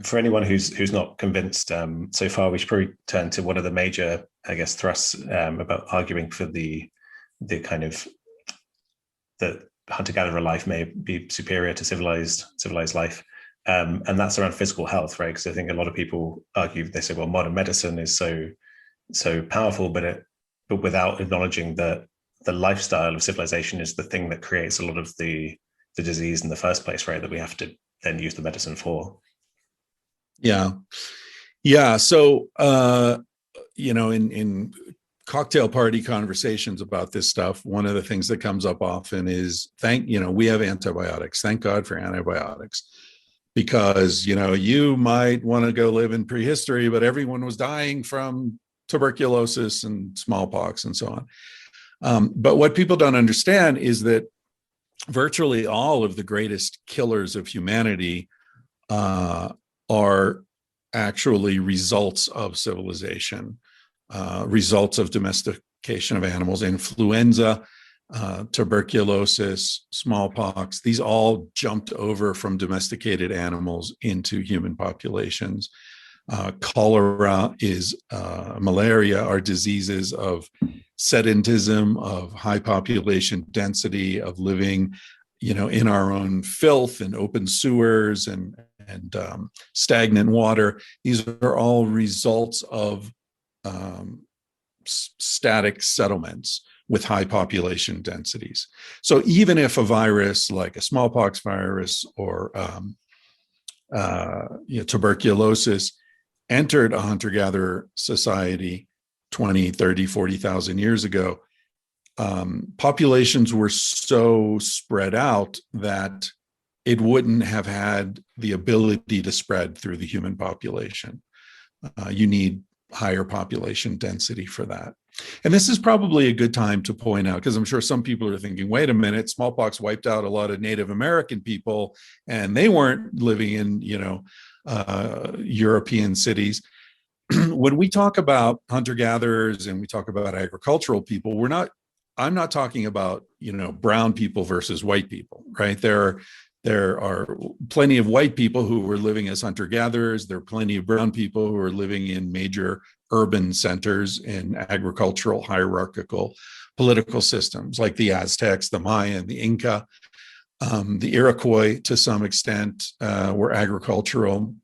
For anyone who's not convinced so far, we should probably turn to one of the major, I guess, thrusts about arguing for the kind of that hunter-gatherer life may be superior to civilized life, and that's around physical health, right? Because I think a lot of people argue, they say, well, modern medicine is so powerful, but without acknowledging that the lifestyle of civilization is the thing that creates a lot of the disease in the first place, right? That we have to then use the medicine for. Yeah. So, in cocktail party conversations about this stuff, one of the things that comes up often is, we have antibiotics. Thank God for antibiotics, because, you might want to go live in prehistory, but everyone was dying from tuberculosis and smallpox and so on. But what people don't understand is that virtually all of the greatest killers of humanity are actually results of civilization, results of domestication of animals. Influenza, tuberculosis, smallpox, these all jumped over from domesticated animals into human populations. Cholera malaria are diseases of sedentism, of high population density, of living, in our own filth and open sewers and stagnant water. These are all results of static settlements with high population densities. So even if a virus like a smallpox virus or tuberculosis entered a hunter-gatherer society 20, 30, 40,000 years ago, populations were so spread out that it wouldn't have had the ability to spread through the human population. You need higher population density for that. And this is probably a good time to point out, because I'm sure some people are thinking, wait a minute, smallpox wiped out a lot of Native American people and they weren't living in, European cities. When we talk about hunter-gatherers and we talk about agricultural people, I'm not talking about, brown people versus white people, right? There are plenty of white people who were living as hunter-gatherers. There are plenty of brown people who are living in major urban centers in agricultural, hierarchical, political systems like the Aztecs, the Maya, the Inca, the Iroquois to some extent were agricultural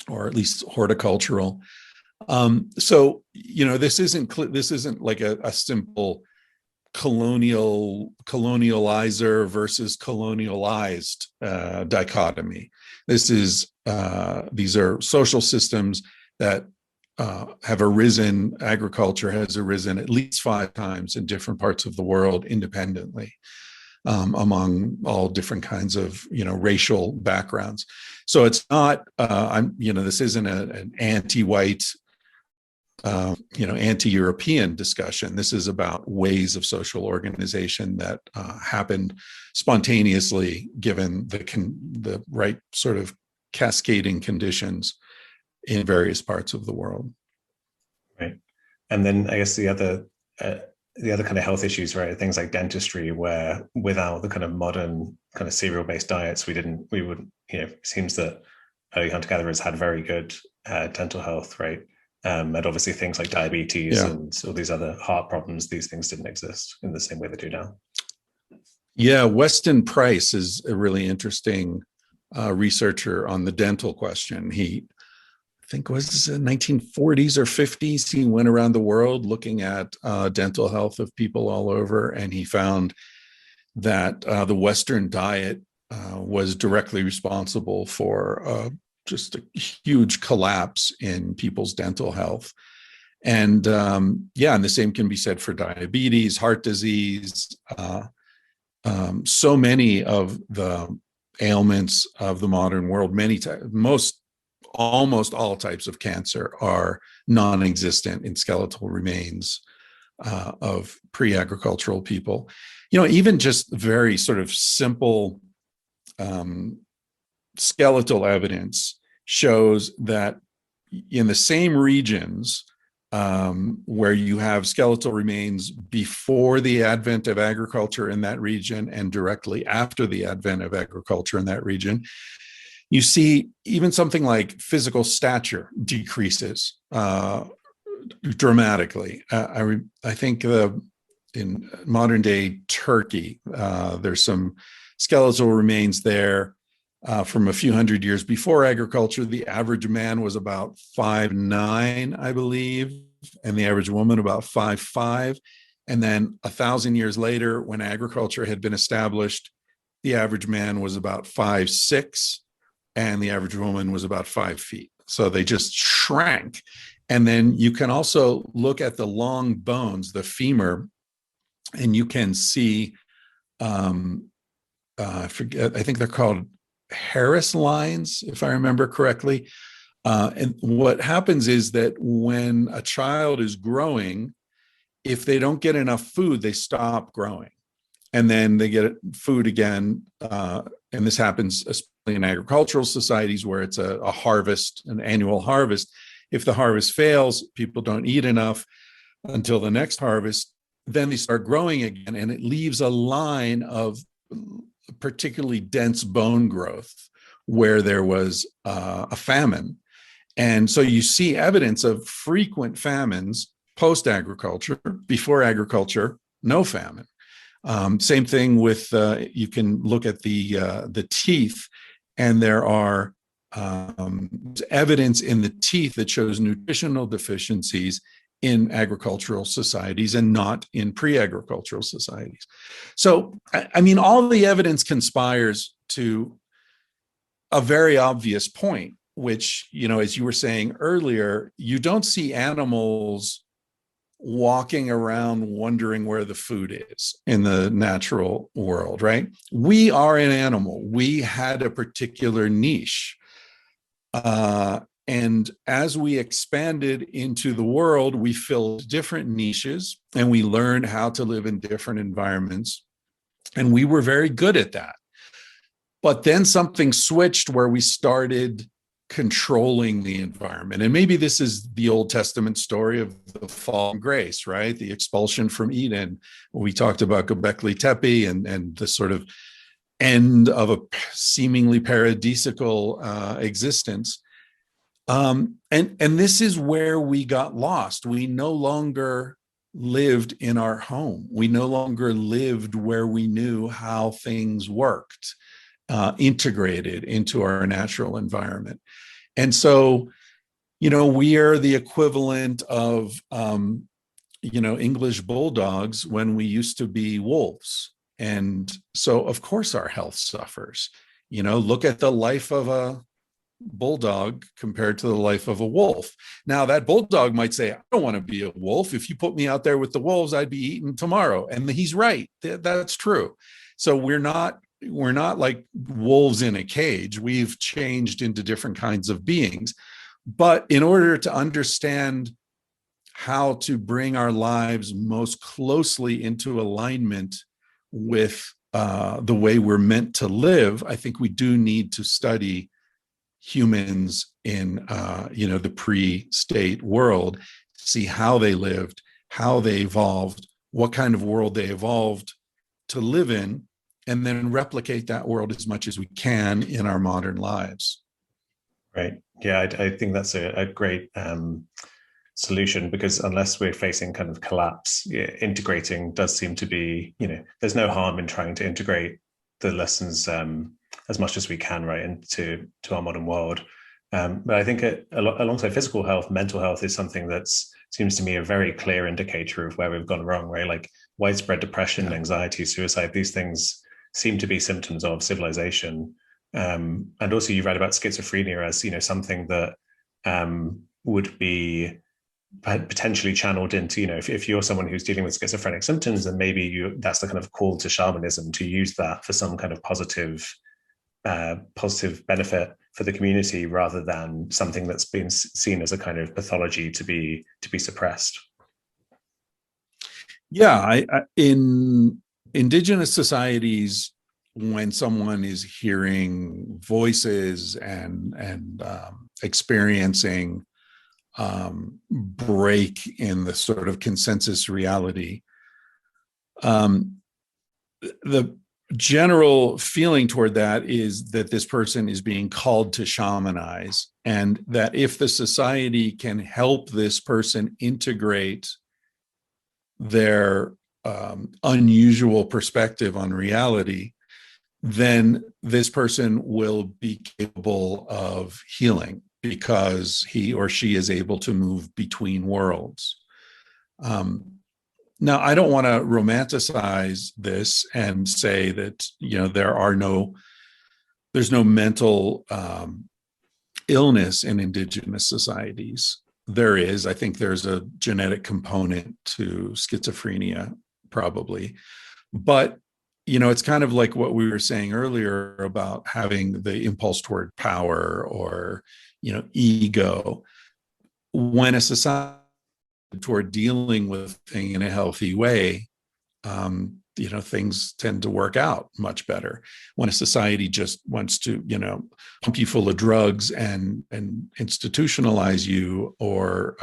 or at least horticultural. So, this isn't like a simple colonializer versus colonialized dichotomy. These are social systems that have arisen. Agriculture has arisen at least 5 times in different parts of the world independently, among all different kinds of racial backgrounds. So it's not this isn't an anti-white anti-European discussion. This is about ways of social organization that happened spontaneously given the right sort of cascading conditions in various parts of the world. Right. And then I guess the other kind of health issues, right? Things like dentistry, where without the kind of modern kind of cereal-based diets, it seems that early hunter-gatherers had very good dental health, right? And obviously things like diabetes and all these other heart problems, these things didn't exist in the same way they do now. Yeah, Weston Price is a really interesting researcher on the dental question. I think was this in 1940s or 50s, he went around the world looking at dental health of people all over, and he found that the Western diet was directly responsible for just a huge collapse in people's dental health. And and the same can be said for diabetes, heart disease. So many of the ailments of the modern world, almost all types of cancer are non-existent in skeletal remains of pre-agricultural people. Even just very sort of simple skeletal evidence shows that in the same regions where you have skeletal remains before the advent of agriculture in that region and directly after the advent of agriculture in that region, You see even something like physical stature decreases dramatically. I think in modern day Turkey, there's some skeletal remains there from a few hundred years before agriculture. The average man was about 5'9", I believe, and the average woman about 5'5". And then 1,000 years later, when agriculture had been established, the average man was about 5'6", and the average woman was about 5 feet. So they just shrank. And then you can also look at the long bones, the femur, and you can see, I think they're called Harris lines, if I remember correctly. And what happens is that when a child is growing, if they don't get enough food, they stop growing. And then they get food again. And this happens especially in agricultural societies where it's a harvest, an annual harvest. If the harvest fails, people don't eat enough until the next harvest. Then they start growing again, and it leaves a line of particularly dense bone growth where there was a famine. And so you see evidence of frequent famines post-agriculture. Before agriculture, no famine. Same thing with, you can look at the teeth, and there are evidence in the teeth that shows nutritional deficiencies in agricultural societies and not in pre-agricultural societies. So, I mean, all the evidence conspires to a very obvious point, which, you know, as you were saying earlier, you don't see animals walking around wondering where the food is in the natural world, right? We are an animal. We had a particular niche. And as we expanded into the world, we filled different niches and we learned how to live in different environments. And we were very good at that. But then something switched where we started controlling the environment. And maybe this is the Old Testament story of the fall of grace, right? The expulsion from Eden. We talked about Göbekli Tepe and the sort of end of a seemingly paradisical existence. And this is where we got lost. We no longer lived in our home. We no longer lived where we knew how things worked, integrated into our natural environment. And so, you know, we are the equivalent of, you know, English bulldogs when we used to be wolves. And so, of course, our health suffers. You know, look at the life of a bulldog compared to the life of a wolf. Now, that bulldog might say, I don't want to be a wolf. If you put me out there with the wolves, I'd be eaten tomorrow. And he's right. That's true. So we're not like wolves in a cage. We've changed into different kinds of beings. But in order to understand how to bring our lives most closely into alignment with the way we're meant to live, I think we do need to study humans in you know, the pre-state world, see how they lived, how they evolved, what kind of world they evolved to live in, and then replicate that world as much as we can in our modern lives. Right. Yeah, I think that's a great solution, because unless we're facing kind of collapse, integrating does seem to be, you know, there's no harm in trying to integrate the lessons as much as we can, right, into our modern world. But I think alongside physical health, mental health is something that seems to me a very clear indicator of where we've gone wrong, right? Like widespread depression, anxiety, suicide, these things seem to be symptoms of civilization. And also you read about schizophrenia as, you know, something that would be potentially channeled into, you know, if you're someone who's dealing with schizophrenic symptoms, then maybe that's the kind of call to shamanism, to use that for some kind of positive benefit for the community, rather than something that's been seen as a kind of pathology to be suppressed. Yeah, in indigenous societies, when someone is hearing voices and experiencing break in the sort of consensus reality, the general feeling toward that is that this person is being called to shamanize, and that if the society can help this person integrate their unusual perspective on reality, then this person will be capable of healing because he or she is able to move between worlds. Now, I don't want to romanticize this and say that, there's no mental illness in indigenous societies. There is. I think there's a genetic component to schizophrenia, probably. But, it's kind of like what we were saying earlier about having the impulse toward power or, ego. When a society toward dealing with things in a healthy way, things tend to work out much better. When a society just wants to, pump you full of drugs and institutionalize you or,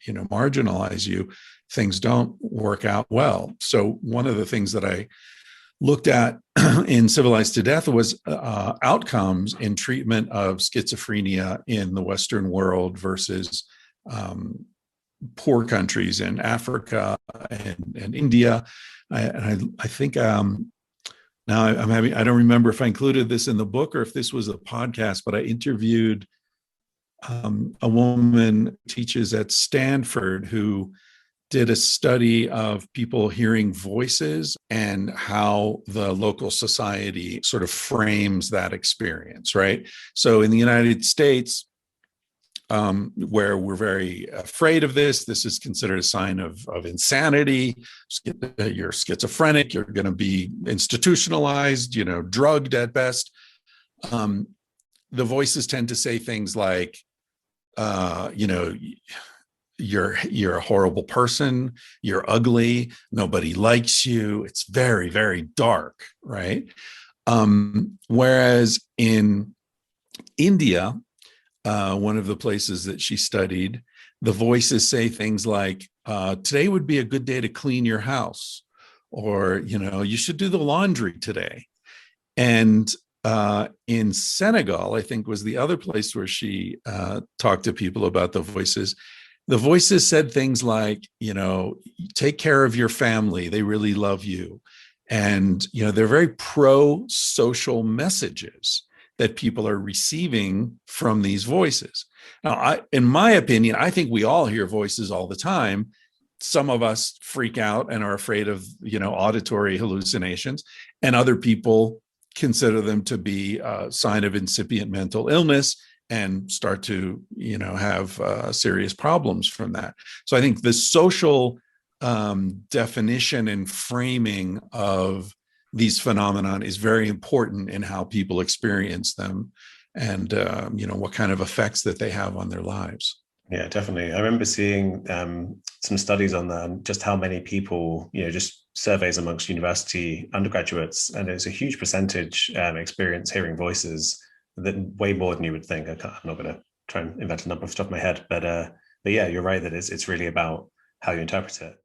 marginalize you, things don't work out well. So one of the things that I looked at in Civilized to Death was outcomes in treatment of schizophrenia in the Western world versus poor countries in Africa and India. I think now I don't remember if I included this in the book or if this was a podcast, but I interviewed a woman who teaches at Stanford who did a study of people hearing voices and how the local society sort of frames that experience, right? So in the United States, where we're very afraid of this is considered a sign of insanity. You're schizophrenic, you're going to be institutionalized, drugged at best. The voices tend to say things like, you're a horrible person, you're ugly, nobody likes you. It's very, very dark, right? Whereas in India, one of the places that she studied, the voices say things like, today would be a good day to clean your house, or, you should do the laundry today. And in Senegal, I think was the other place where she talked to people about the voices. The voices said things like, take care of your family. They really love you. And, they're very pro-social messages that people are receiving from these voices. Now, in my opinion, I think we all hear voices all the time. Some of us freak out and are afraid of, auditory hallucinations, and other people consider them to be a sign of incipient mental illness and start to, have serious problems from that. So I think the social definition and framing of these phenomenon is very important in how people experience them and, what kind of effects that they have on their lives. Yeah, definitely. I remember seeing some studies on that, and just how many people, just surveys amongst university undergraduates, and there's a huge percentage experience hearing voices, that way more than you would think. I'm not going to try and invent a number off the top of my head, but yeah, you're right that it's really about how you interpret it.